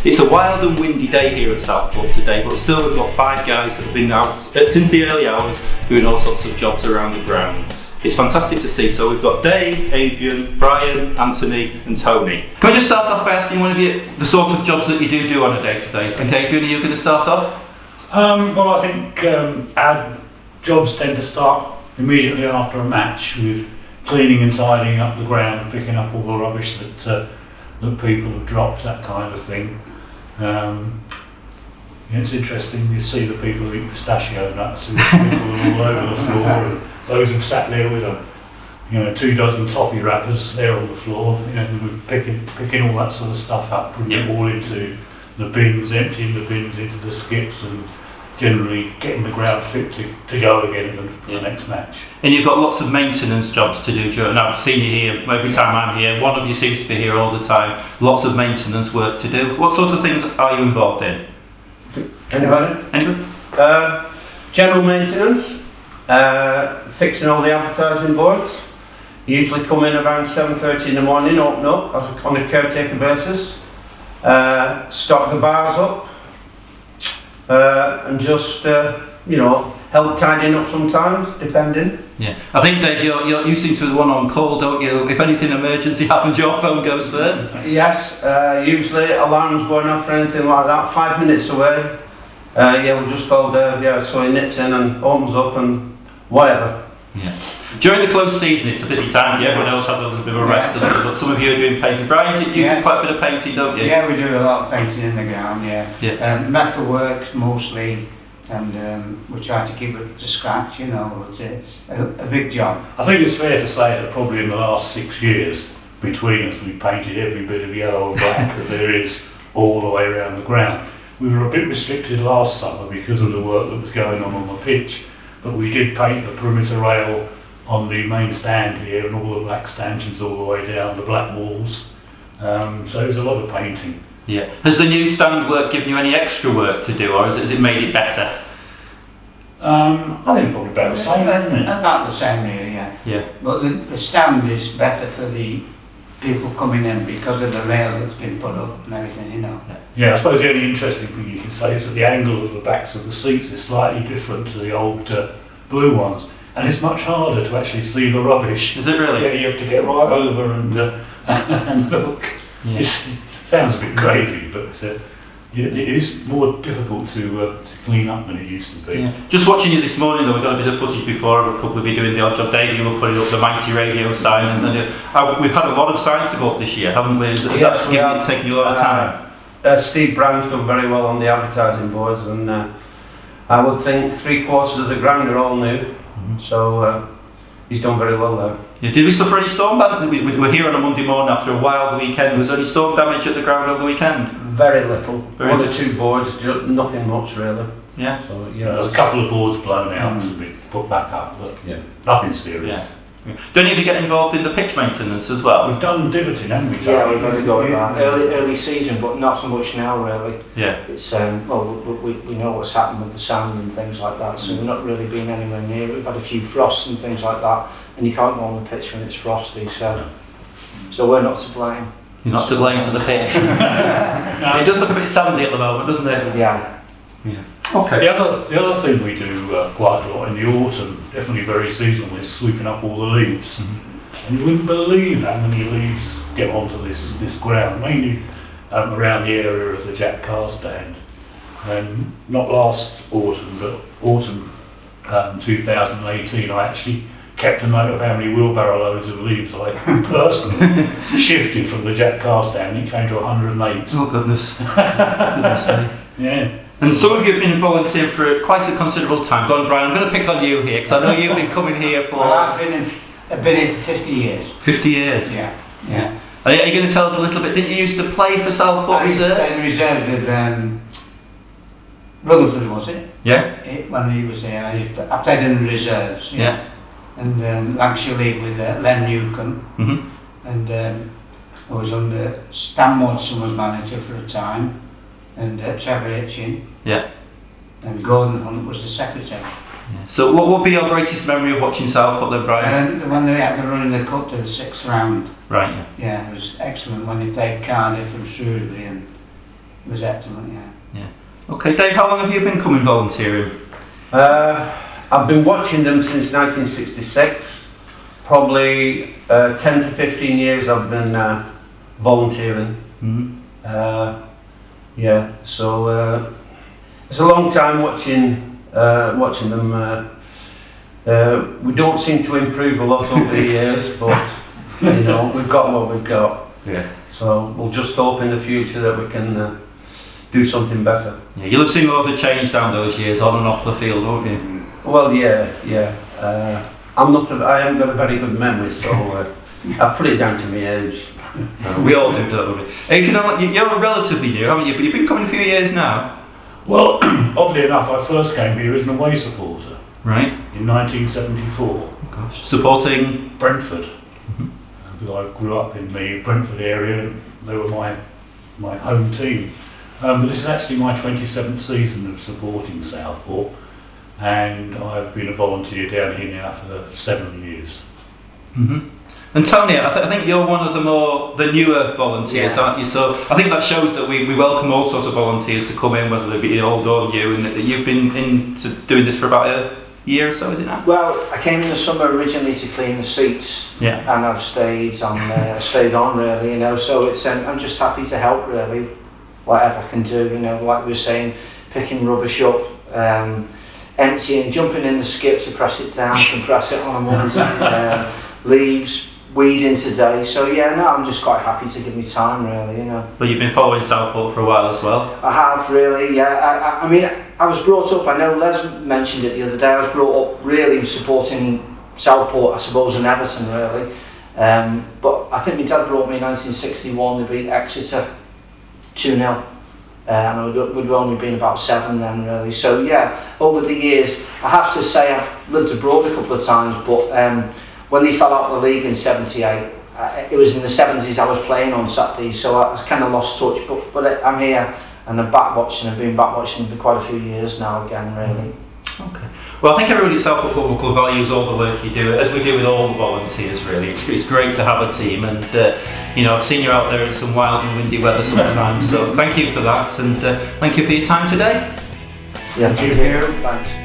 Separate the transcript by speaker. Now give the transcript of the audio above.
Speaker 1: It's a wild and windy day here at Southport today, but still we've got 5 guys that have been out since the early hours doing all sorts of jobs around the ground. It's fantastic to see. So we've got Dave, Adrian, Brian, Anthony and Tony. Can I just start off by asking one of you the sort of jobs that you do on a day-to-day? Okay, Adrian, are you going to start off?
Speaker 2: Well, I think our jobs tend to start immediately after a match with cleaning and tidying up the ground, picking up all the rubbish that people have dropped, that kind of thing. It's interesting to see the people who eat pistachio nuts who all over the floor, and those who've sat there with 2 dozen toffee wrappers there on the floor, picking all that sort of stuff up, putting it all into the bins, emptying the bins into the skips, and generally getting the ground fit to go again in the next match.
Speaker 1: And you've got lots of maintenance jobs to do during, I've seen you here every time I'm here, one of you seems to be here all the time, lots of maintenance work to do. What sort of things are you involved in?
Speaker 3: Anybody? General maintenance, fixing all the advertising boards. Usually come in around 7:30 in the morning, open up on a caretaker basis, stock the bars up, and just help tidying up sometimes, depending.
Speaker 1: Yeah, I think Dave, you seem to be the one on call, don't you? If anything emergency happens, your phone goes first.
Speaker 3: Yes, usually alarms going off or anything like that. 5 minutes away. We'll just call Dave. So he nips in and opens up and whatever.
Speaker 1: Yeah. During the close season, it's a busy time. Everyone else has a little bit of a rest, but some of you are doing painting. Brian, you do quite a bit of painting, don't you?
Speaker 4: Yeah, we do a lot of painting in the ground. Metal works mostly, and we try to keep it to scratch. It's a big job.
Speaker 2: I think it's fair to say that probably in the last 6 years between us, we've painted every bit of yellow and black that there is all the way around the ground. We were a bit restricted last summer because of the work that was going on the pitch, but we did paint the perimeter rail on the main stand here and all the black stanchions all the way down the black walls. So there's a lot of painting.
Speaker 1: Yeah. Has the new stand work given you any extra work to do, or has it made it better?
Speaker 2: I think it's probably about the same, isn't it?
Speaker 4: About the same, really,
Speaker 1: Yeah.
Speaker 4: But the stand is better for the people coming in because of the rails that's been put up and everything,
Speaker 2: Yeah, I suppose the only interesting thing you can say is that the angle of the backs of the seats is slightly different to the old blue ones, and it's much harder to actually see the rubbish.
Speaker 1: Is it really?
Speaker 2: Yeah, you have to get right over and look.
Speaker 1: Yeah.
Speaker 2: It sounds a bit crazy, but it is more difficult to clean up than it used to be.
Speaker 1: Yeah. Just watching you this morning though, we got a bit of footage before of a couple of you doing the odd job. Dave, you were putting up the mighty radio sign, and we've had a lot of signs to go up this year, haven't we? Has that taken you a lot of time?
Speaker 3: Steve Brown's done very well on the advertising boards, and I would think 3/4 of the ground are all new, so he's done very well there.
Speaker 1: Yeah. Did we suffer any storm damage? We were here on a Monday morning after a wild weekend. Was there any storm damage at the ground over the weekend?
Speaker 3: Very little. 1 or 2 boards, nothing much really.
Speaker 1: Yeah.
Speaker 3: So
Speaker 2: There's a couple of boards blown out to be put back up, but nothing serious.
Speaker 1: Yeah. Do any of you get involved in the pitch maintenance as well?
Speaker 2: We've done divoting, haven't we?
Speaker 5: Yeah, we've got to go with that. Early season, but not so much now really.
Speaker 1: Yeah.
Speaker 5: It's we know what's happened with the sand and things like that, so we've not really been anywhere near it. We've had a few frosts and things like that, and you can't go on the pitch when it's frosty, so we're not to blame.
Speaker 1: You're not to blame for the pitch. It does look a bit sandy at the moment, doesn't it?
Speaker 5: Yeah.
Speaker 1: Okay.
Speaker 2: The other thing we do quite a lot in the autumn, definitely very seasonal, is sweeping up all the leaves. And you wouldn't believe how many leaves get onto this ground, mainly around the area of the Jack Car stand. And not last autumn, but autumn 2018, I actually kept a note of how many wheelbarrow loads of leaves I personally shifted from the Jack Car stand. It came to 108.
Speaker 1: Oh goodness.
Speaker 2: Yeah.
Speaker 1: And some of you have been volunteering for quite a considerable time. Go on, Brian, I'm going to pick on you here because I know you've been coming here for...
Speaker 4: Well, I've been here for 50 years.
Speaker 1: 50 years?
Speaker 4: Yeah.
Speaker 1: Are you going to tell us a little bit? Didn't you used to play for Southport Reserves?
Speaker 4: I used to play in reserves with Rutherford, was it?
Speaker 1: Yeah.
Speaker 4: When he was there, I played in the reserves.
Speaker 1: Yeah.
Speaker 4: And Lancashire League with Len Newcombe. And I was under Stan Watson was manager for a time, and Trevor Hitchin.
Speaker 1: Yeah.
Speaker 4: And Gordon Hunt was the secretary.
Speaker 1: Yeah. So what would be your greatest memory of watching Southport then, Brian?
Speaker 4: When they had to run in the cup to the 6th round.
Speaker 1: Right,
Speaker 4: Yeah, it was excellent when they played Cardiff and Shrewsbury, and It was excellent, yeah.
Speaker 1: Okay, Dave, how long have you been coming volunteering?
Speaker 3: I've been watching them since 1966. Probably 10 to 15 years I've been volunteering. Yeah, so it's a long time watching them. We don't seem to improve a lot over the years, but you know, we've got what we've got.
Speaker 1: Yeah.
Speaker 3: So we'll just hope in the future that we can do something better.
Speaker 1: Yeah, you'll have seen a lot of change down those years, on and off the field, won't you?
Speaker 3: Well, yeah. I haven't got a very good memory, so I put it down to my age.
Speaker 1: We all do, don't we? Adrian, you're relatively new, haven't you? But you've been coming a few years now.
Speaker 2: Well, oddly enough, I first came here as an away supporter.
Speaker 1: Right.
Speaker 2: In 1974.
Speaker 1: Gosh. Supporting
Speaker 2: Brentford. I grew up in the Brentford area, and they were my home team. But this is actually my 27th season of supporting Southport, and I've been a volunteer down here now for 7 years.
Speaker 1: And Tony, I think you're one of the newer volunteers, aren't you? So I think that shows that we welcome all sorts of volunteers to come in, whether they be old or new, and that you've been into doing this for about a year or so, is it now?
Speaker 5: Well, I came in the summer originally to clean the seats, and I've stayed on really, you know. So it's I'm just happy to help really, whatever I can do, you know. Like we were saying, picking rubbish up, emptying, jumping in the skip to press it down, compress it on a Monday, leaves, weeding today. So yeah, no, I'm just quite happy to give me time really, you know.
Speaker 1: But you've been following Southport for a while as well.
Speaker 5: I have really, yeah. I mean, I was brought up, I know Les mentioned it the other day, I was brought up really supporting Southport, I suppose, and Everton really. But I think my dad brought me in 1961 to beat Exeter 2-0. And we'd only been about 7 then really. So yeah, over the years, I have to say I've lived abroad a couple of times, but when they fell out of the league in 78, it was in the 70s I was playing on Saturdays, so I was kind of lost touch, but I'm here and I've been back watching for quite a few years now again really.
Speaker 1: Okay. Well, I think everybody at Southport Football Club values all the work you do, as we do with all the volunteers really. It's great to have a team, and you know, I've seen you out there in some wild and windy weather sometimes, so thank you for that, and thank you for your time today.
Speaker 5: Yeah, thank you. Thanks.